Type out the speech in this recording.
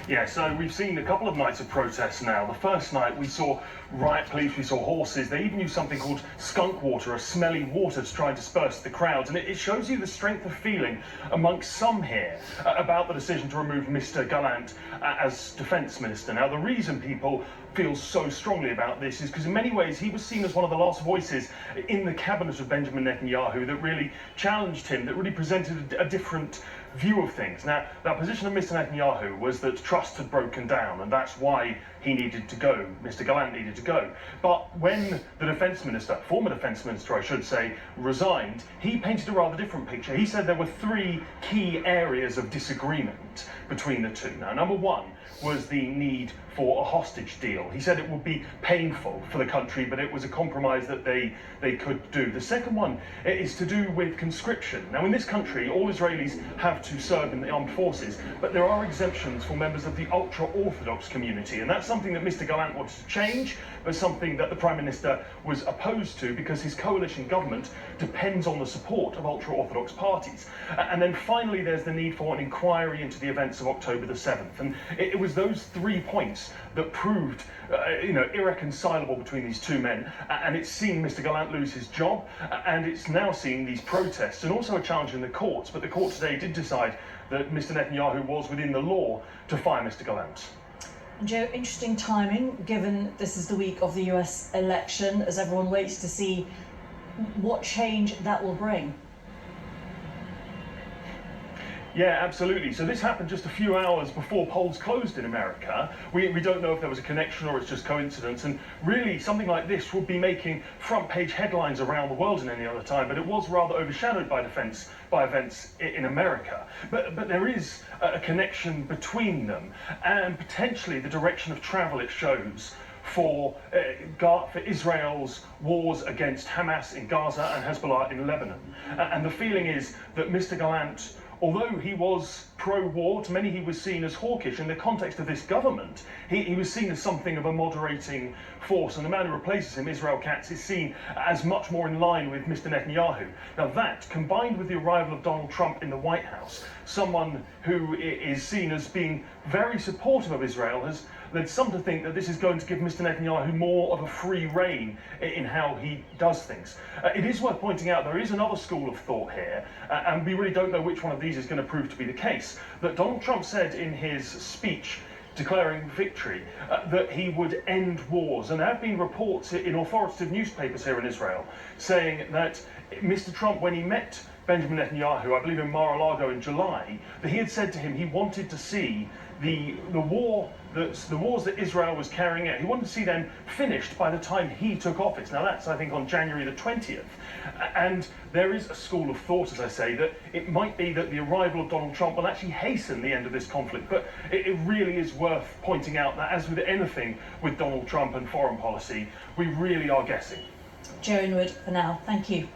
Yeah, so we've seen a couple of nights of protests now. The first night we saw riot police, we saw horses. They even used something called skunk water, a smelly water, to try and disperse the crowds. And it shows you the strength of feeling amongst some here about the decision to remove Mr. Gallant as defence minister. Now, the reason people feel so strongly about this is because in many ways he was seen as one of the last voices in the cabinet of Benjamin Netanyahu that really challenged him, that really presented a different view of things. Now, that position of Mr. Netanyahu was that trust had broken down, and that's why he needed to go. Mr. Gallant needed to go. But when the defence minister, former defence minister, I should say, resigned, he painted a rather different picture. He said there were three key areas of disagreement between the two. Now, number one was the need for a hostage deal. He said it would be painful for the country, but it was a compromise that they could do. The second one is to do with conscription. Now, in this country, all Israelis have to serve in the armed forces, but there are exemptions for members of the ultra-Orthodox community, and that's something that Mr. Gallant wanted to change, but something that the Prime Minister was opposed to because his coalition government depends on the support of ultra-Orthodox parties. And then finally, there's the need for an inquiry into the events of October the 7th, and it was those 3 points that proved irreconcilable between these two men, and it's seen Mr. Gallant lose his job, and it's now seen these protests and also a challenge in the courts. But the court today did decide that Mr. Netanyahu was within the law to fire Mr. Gallant. Joe, interesting timing, given this is the week of the US election, as everyone waits to see what change that will bring. Yeah, absolutely. So this happened just a few hours before polls closed in America. We don't know if there was a connection or it's just coincidence. And really, something like this would be making front-page headlines around the world in any other time, but it was rather overshadowed by events in America. But there is a connection between them, and potentially the direction of travel it shows for Israel's wars against Hamas in Gaza and Hezbollah in Lebanon. And the feeling is that Mr. Gallant, although he was pro-war, to many he was seen as hawkish. In the context of this government, he was seen as something of a moderating force, and the man who replaces him, Israel Katz, is seen as much more in line with Mr. Netanyahu. Now that, combined with the arrival of Donald Trump in the White House, someone who is seen as being very supportive of Israel, has led some to think that this is going to give Mr. Netanyahu more of a free rein in how he does things. It is worth pointing out there is another school of thought here, and we really don't know which one of these is going to prove to be the case, that Donald Trump said in his speech declaring victory that he would end wars. And there have been reports in authoritative newspapers here in Israel saying that Mr. Trump, when he met Benjamin Netanyahu, I believe in Mar-a-Lago in July, that he had said to him he wanted to see the wars that Israel was carrying out, he wanted to see them finished by the time he took office. Now that's, I think, on January the 20th. And there is a school of thought, as I say, that it might be that the arrival of Donald Trump will actually hasten the end of this conflict. But it really is worth pointing out that, as with anything with Donald Trump and foreign policy, we really are guessing. Joe Inwood, for now. Thank you.